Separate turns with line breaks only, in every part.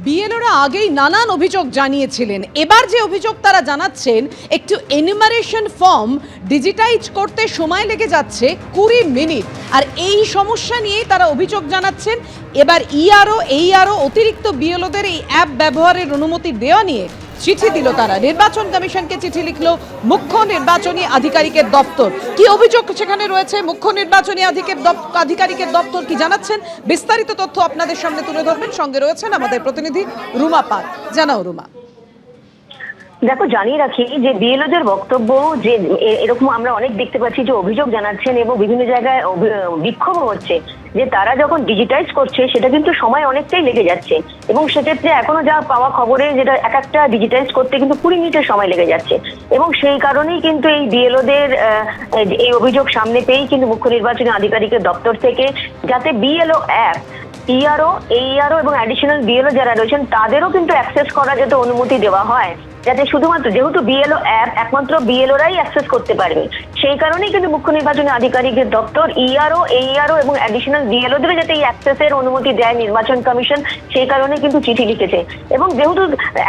বিএলওরা আগেই নানান অভিযোগ জানিয়েছিলেন। এবার যে অভিযোগ তারা জানাচ্ছেন, একটু এনুমারেশন ফর্ম ডিজিটাইজ করতে সময় লেগে যাচ্ছে 20 মিনিট। আর এই সমস্যা নিয়েই তারা অভিযোগ জানাচ্ছেন। এবার এইআরও অতিরিক্ত বিএলওদের এই অ্যাপ ব্যবহারের অনুমতি দেওয়া নিয়ে চিঠি দিল তারা। নির্বাচন কমিশনকে চিঠি লিখল মুখ্য নির্বাচনী আধিকারিকের দপ্তর। কি অভিযোগ সেখানে রয়েছে, মুখ্য নির্বাচনী আধিকারিকের দপ্তর কি জানাচ্ছেন, বিস্তারিত তথ্য আপনাদের সামনে তুলে ধরবেন। সঙ্গে রয়েছেন আমাদের প্রতিনিধি রুমা পাল। জানাও রুমা।
দেখো, জানিয়ে রাখি যে বিএলওদের বক্তব্য যে এরকম আমরা অনেক দেখতে পাচ্ছি যে অভিযোগ জানাচ্ছেন এবং বিভিন্ন জায়গায় বিক্ষোভ হচ্ছে যে তারা যখন ডিজিটাইজ করছে সেটা কিন্তু সময় অনেকটাই লেগে যাচ্ছে এবং সেক্ষেত্রে এখনো যা পাওয়া খবরে যেটা এক একটা ডিজিটাইজ করতে কিন্তু 20 মিনিটের সময় লেগে যাচ্ছে এবং সেই কারণেই কিন্তু এই বিএলওদের এই অভিযোগ সামনে পেয়েই কিন্তু মুখ্য নির্বাচনী আধিকারিকের দপ্তর থেকে যাতে বিএলও অ্যাপ এইআরও এবং অ্যাডিশনাল বিএলও যারা রয়েছেন তাদেরও কিন্তু অ্যাক্সেস করার যাতে অনুমতি দেওয়া হয়, যাতে শুধুমাত্র যেহেতু বিএলও অ্যাপ একমাত্র বিএলওরাই অ্যাক্সেস করতে পারবে, সেই কারণেই কিন্তু মুখ্য নির্বাচনী আধিকারিকের দপ্তর এইআরও এবং অ্যাডিশনাল বিএলওদের যাতে এই অ্যাক্সেসের অনুমতি দেয় নির্বাচন কমিশন, সেই কারণে কিন্তু চিঠি লিখেছে। এবং যেহেতু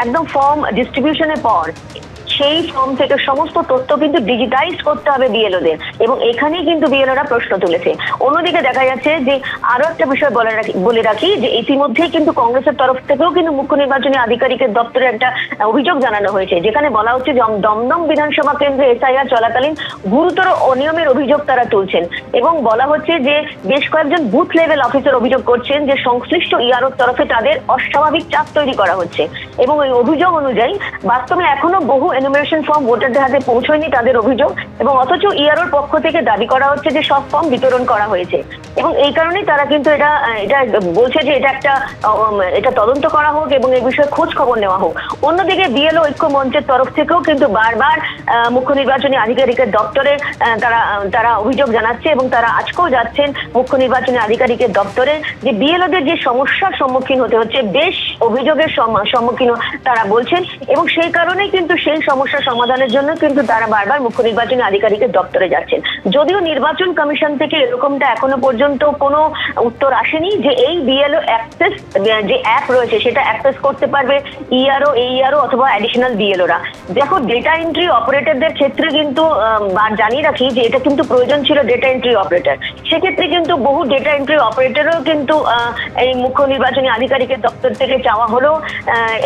একদম ফর্ম ডিস্ট্রিবিউশনের পর সেই ফর্ম থেকে সমস্ত তথ্য কিন্তু ডিজিটাইজ করতে হবে বিএলওদের এবং এখানেই কিন্তু বিএলওরা প্রশ্ন তুলেছে। অন্যদিকে দেখা যাচ্ছে যে আরো একটা বিষয় বলে রাখি যে ইতিমধ্যেই কিন্তু কংগ্রেসের তরফ থেকেও কিন্তু মুখ্য নির্বাচনী আধিকারিকের দপ্তরে একটা অভিযোগ জানানো হয়েছে, যেখানে বলা হচ্ছে যে দমদম বিধানসভা কেন্দ্রে এসআইআর চলাকালীন গুরুতর অনিয়মের অভিযোগ তারা তুলছেন এবং বলা হচ্ছে যে বেশ কয়েকজন বুথ লেভেল অফিসার অভিযোগ করছেন যে সংশ্লিষ্ট ইআরওর তরফে তাদের অস্বাভাবিক চাপ তৈরি করা হচ্ছে এবং এই অভিযোগ অনুযায়ী বাস্তবে এখনো বহু এনুমারেশন ফর্ম ভোটারদের হাতে পৌঁছয়নি তাদের অভিযোগ এবং অথচ ইআরওর পক্ষ থেকে দাবি করা হচ্ছে যে সব ফর্ম বিতরণ করা হয়েছে এবং এই কারণেই তারা কিন্তু এটা বলছে যে এটা তদন্ত করা হোক এবং এই বিষয়ে খোঁজ খবর নেওয়া হোক। অন্যদিকে বিএলও ঐক্য মঞ্চের তরফ থেকেও কিন্তু বারবার মুখ্য নির্বাচনী আধিকারিকের দপ্তরে তারা অভিযোগ জানাচ্ছে এবং তারা আজকেও যাচ্ছেন মুখ্য নির্বাচনী আধিকারিকের দপ্তরে যে বিএলওদের যে সমস্যার সম্মুখীন হতে হচ্ছে, বেশ অভিযোগের সম্মুখীন তারা বলছেন এবং সেই কারণেই কিন্তু সেই সমস্যা সমাধানের জন্য কিন্তু তারা বারবার মুখ্য নির্বাচনী আধিকারিকের দপ্তরে যাচ্ছেন। যদিও নির্বাচন কমিশন থেকে এরকমটা এখনো পর্যন্ত কোনো উত্তর আসেনি যে এই বিএলও অ্যাক্সেস যে অ্যাপ রয়েছে সেটা অ্যাক্সেস করতে পারবে এইআরও অথবা অ্যাডিশনাল বিএলওরা। দেখো, ডেটা এন্ট্রি অপারেটরদের ক্ষেত্রে কিন্তু জানিয়ে রাখি যে এটা কিন্তু প্রয়োজন ছিল ডেটা এন্ট্রি অপারেটর, সেক্ষেত্রে কিন্তু বহু ডেটা এন্ট্রি অপারেটরও কিন্তু এই মুখ্য নির্বাচনী আধিকারিকের দপ্তর থেকে চাওয়া হলো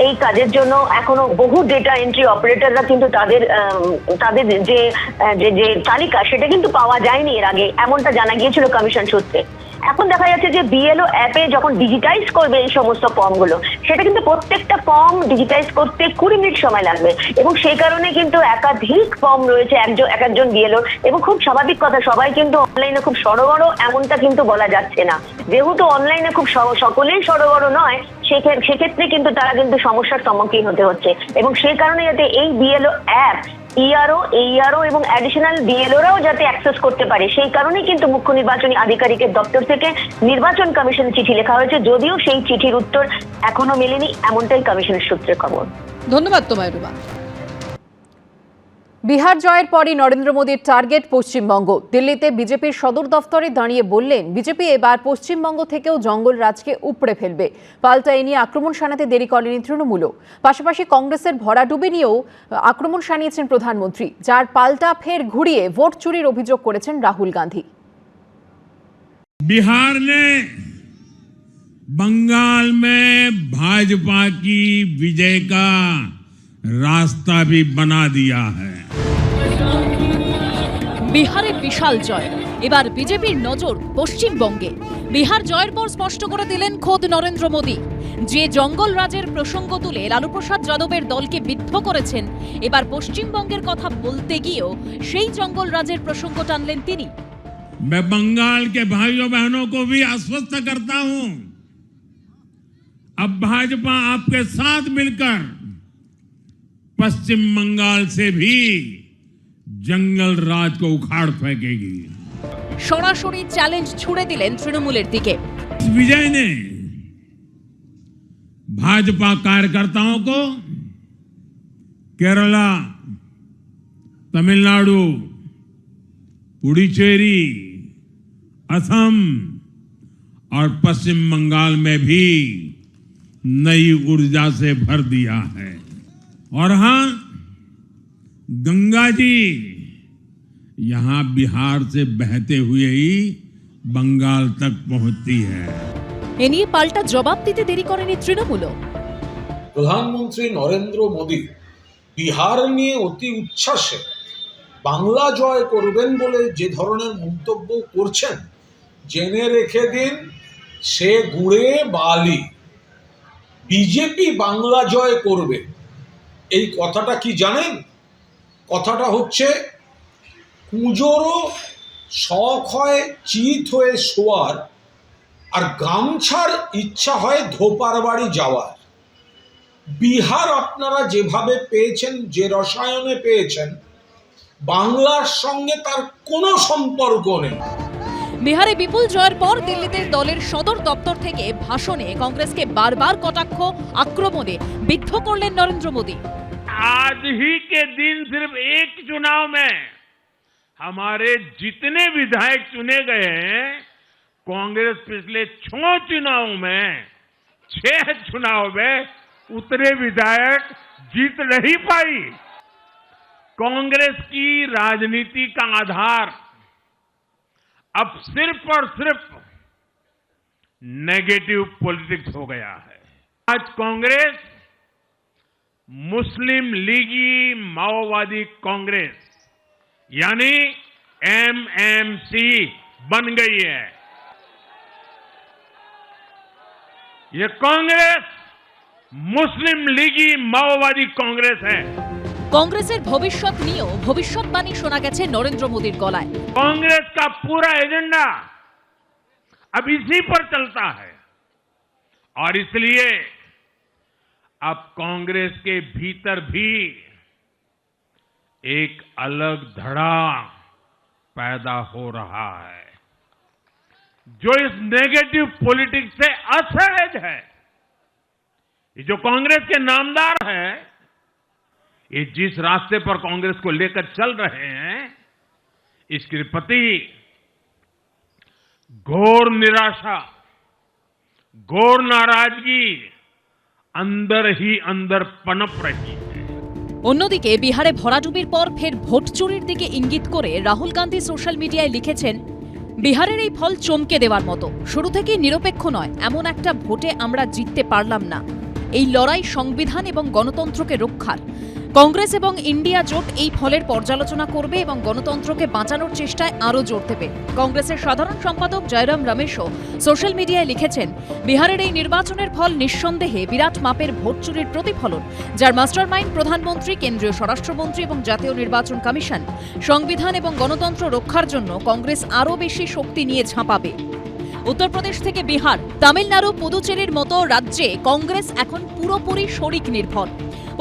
এই কাজের জন্য এখনো বহু ডেটা এন্ট্রি অপারেটররা কিন্তু তাদের যে তালিকা সেটা কিন্তু পাওয়া যায়নি এর আগে, এমনটা জানা গিয়েছিল কমিশন সূত্রে। এখন দেখা যাচ্ছে যে বিএলও অ্যাপে যখন ডিজিটাইজ করবে এই সমস্ত ফর্মগুলো, সেটা কিন্তু প্রত্যেকটা ফর্ম ডিজিটাইজ করতে 20 মিনিট সময় লাগবে এবং সেই কারণে কিন্তু একাধিক ফর্ম রয়েছে এক একজন বিএলও এবং খুব স্বাভাবিক কথা, সবাই কিন্তু অনলাইনে খুব সড়গড় এমনটা কিন্তু বলা যাচ্ছে না। যেহেতু অনলাইনে খুব সকলেই সড়গড় নয়, সেক্ষেত্রে কিন্তু তারা সমস্যার সম্মুখীন হতে হচ্ছে এবং সেই কারণে যাতে এই বিএলও অ্যাপ এইআরও এবং অ্যাডিশনাল বিএলওরাও যাতে অ্যাক্সেস করতে পারে, সেই কারণেই কিন্তু মুখ্য নির্বাচনী আধিকারিকের দপ্তর থেকে নির্বাচন কমিশনে চিঠি লেখা হয়েছে, যদিও সেই চিঠির উত্তর এখনো মেলেনি, এমনটাই কমিশনের সূত্রে খবর।
ধন্যবাদ তোমায় রুমা।
বিহার জয়ের পরই নরেন্দ্র মোদীর টার্গেট পশ্চিমবঙ্গ। দিল্লিতে বিজেপির সদর দফতরে দাঁড়িয়ে বললেন বিজেপি এবার পশ্চিমবঙ্গ থেকেও জঙ্গল রাজকে উপড়ে ফেলবে। পাল্টা এ নিয়ে আক্রমণ শানাতে দেরি করেনি তৃণমূলও। পাশাপাশি কংগ্রেসের ভরাডুবি নিয়েও আক্রমণ শানিয়েছেন প্রধানমন্ত্রী, যার পাল্টা ফের ঘুরিয়ে ভোট চুরির অভিযোগ করেছেন রাহুল গান্ধী।
बिहार ने बंगाल में भाजपा की विजय का रास्ता भी बना दिया है।
বিহারে বিশাল জয়, এবার বিজেপির নজর পশ্চিমবঙ্গে। বিহার জয়ের পর স্পষ্ট করে দিলেন খোদ নরেন্দ্র মোদী, যে জঙ্গল রাজের প্রসঙ্গ তুলে লালু প্রসাদ যাদবের দলকে বিদ্ধ করেছেন, এবার পশ্চিমবঙ্গের কথা বলতে গিয়েও সেই জঙ্গল রাজের প্রসঙ্গ টানলেন তিনি।
मैं बंगाल के भाइयों बहनों को भी आश्वस्त करता हूं, अब भाजपा आपके साथ मिलकर पश्चिम बंगाल से भी जंगल राज को उखाड़ फेंकेगी।
সরাসরি চ্যালেঞ্জ ছুড়ে দিলেন তৃণমূলের দিকে।
इस विजय ने भाजपा कार्यकर्ताओं को केरला, तमिलनाडु, पुडुचेरी, असम और पश्चिम बंगाल में भी नई ऊर्जा से भर दिया है। और हाँ, गंगा जी यहां बिहार से बहते हुए ही बंगाल तक पहुंचती है।
এ নিয়ে পাল্টা জবাব দিতে দেরি করেনি তৃণমূলও।
প্রধানমন্ত্রী নরেন্দ্র মোদী বিহার নিয়ে অতি উচ্ছ্বাসে বাংলা জয় করবেন বলে যে ধরনের মন্তব্য করছেন, জেনে রেখে দিন সে গুড়ে বালি। বিজেপি বাংলা জয় করবে এই কথাটা কি জানেন? কথাটা হচ্ছে কুঁজোরও শখ হয় চিত হয়ে শোয়ার, আর গামছার ইচ্ছা হয় ধোপার বাড়ি যাওয়ার। বিহার আপনারা যেভাবে পেয়েছেন, যে রসায়নে পেয়েছেন, বাংলার সঙ্গে তার কোনো সম্পর্ক নেই।
বিহারে বিপুল জয়ের পর দিল্লিতে দলের সদর দপ্তর থেকে ভাষণে কংগ্রেসকে বারবার কটাক্ষ, আক্রমণে বিদ্ধ করলেন নরেন্দ্র মোদী।
आज ही के दिन सिर्फ एक चुनाव में हमारे जितने विधायक चुने गए हैं, कांग्रेस पिछले 6 चुनावों में 6 चुनाव में उतने विधायक जीत नहीं पाई। कांग्रेस की राजनीति का आधार अब सिर्फ और सिर्फ नेगेटिव पॉलिटिक्स हो गया है। आज कांग्रेस मुस्लिम लीगी माओवादी कांग्रेस यानी एमएमसी बन गई है। ये कांग्रेस मुस्लिम लीगी माओवादी कांग्रेस है।
কংগ্রেসের ভবিষ্যৎ নিয়েও ভবিষ্যৎবাণী শোনা গেছে নরেন্দ্র মোদীর গলায়।
कांग्रेस का पूरा एजेंडा अब इसी पर चलता है और इसलिए अब कांग्रेस के भीतर भी एक अलग धड़ा पैदा हो रहा है जो इस नेगेटिव पॉलिटिक्स से असहज है। ये जो कांग्रेस के नामदार हैं, ये जिस रास्ते पर कांग्रेस को लेकर चल रहे हैं, इसके प्रति घोर निराशा, घोर नाराजगी अंदर ही अंदर पनप रही है।
অন্যদিকে বিহারে ভরাডুবির পর ফের ভোট চুরির দিকে ইঙ্গিত করে রাহুল গান্ধী সোশ্যাল মিডিয়ায় লিখেছেন, বিহারের এই ফল চমকে দেওয়ার মতো। শুরু থেকেই নিরপেক্ষ নয়, এমন একটা ভোটে আমরা জিততে পারলাম না। এই লড়াই সংবিধান এবং গণতন্ত্রকে রক্ষার। কংগ্রেস এবং ইন্ডিয়া জোট এই ফলের পর্যালোচনা করবে এবং গণতন্ত্রকে বাঁচানোর চেষ্টায় আরও জোর দেবে। কংগ্রেসের সাধারণ সম্পাদক জয়রাম রমেশও সোশ্যাল মিডিয়ায় লিখেছেন, বিহারের এই নির্বাচনের ফল নিঃসন্দেহে বিরাট মাপের ভোট চুরির প্রতিফলন, যার মাস্টারমাইন্ড প্রধানমন্ত্রী, কেন্দ্রীয় স্বরাষ্ট্রমন্ত্রী এবং জাতীয় নির্বাচন কমিশন। সংবিধান এবং গণতন্ত্র রক্ষার জন্য কংগ্রেস আরও বেশি শক্তি নিয়ে ঝাঁপাবে। উত্তরপ্রদেশ থেকে বিহার, তামিলনাড়ু, পুদুচেরির মতো রাজ্যে কংগ্রেস এখন পুরোপুরি শরিক নির্ভর।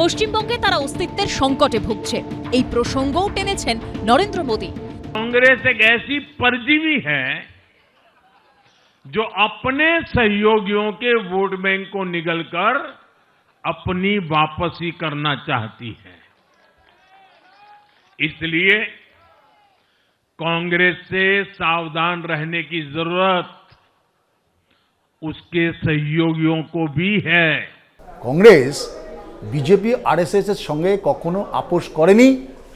পশ্চিমবঙ্গে তারা অস্তিত্বের সংকটে ভুগছে। এই প্রসঙ্গও টেনেছেন নরেন্দ্র মোদী।
कांग्रेस एक ऐसी परजीवी है जो अपने सहयोगियों के वोट बैंक को निगलकर अपनी वापसी करना चाहती है। इसलिए कांग्रेस से सावधान रहने की जरूरत उसके सहयोगियों को भी है।
কংগ্রেস বিজেপি আরএসএস এর সঙ্গে কখনো আপোষ করেনি,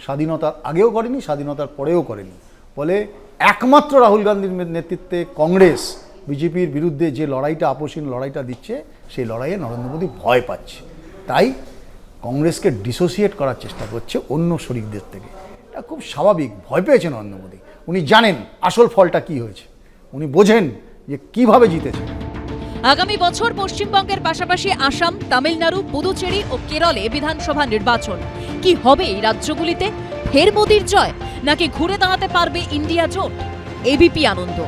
স্বাধীনতার আগেও করেনি, স্বাধীনতার পরেও করেনি। ফলে একমাত্র রাহুল গান্ধীর নেতৃত্বে কংগ্রেস বিজেপির বিরুদ্ধে যে লড়াইটা, আপোষহীন লড়াইটা দিচ্ছে, সেই লড়াইয়ে নরেন্দ্র মোদী ভয় পাচ্ছে। তাই কংগ্রেসকে ডিসোসিয়েট করার চেষ্টা করছে অন্য শরিকদের থেকে। এটা খুব স্বাভাবিক। ভয় পেয়েছে নরেন্দ্র মোদী। উনি জানেন আসল ফলটা কি হয়েছে, উনি বোঝেন যে কিভাবে জিতেছে।
আগামী বছর পশ্চিমবঙ্গের পাশাপাশি আসাম, তামিলনাড়ু, পুদুচেরি ও কেরলে বিধানসভা নির্বাচন। কি হবে এই রাজ্যগুলিতে? ফের মোদীর জয়, নাকি ঘুরে দাঁড়াতে পারবে ইন্ডিয়া জোট? এবিপি আনন্দ।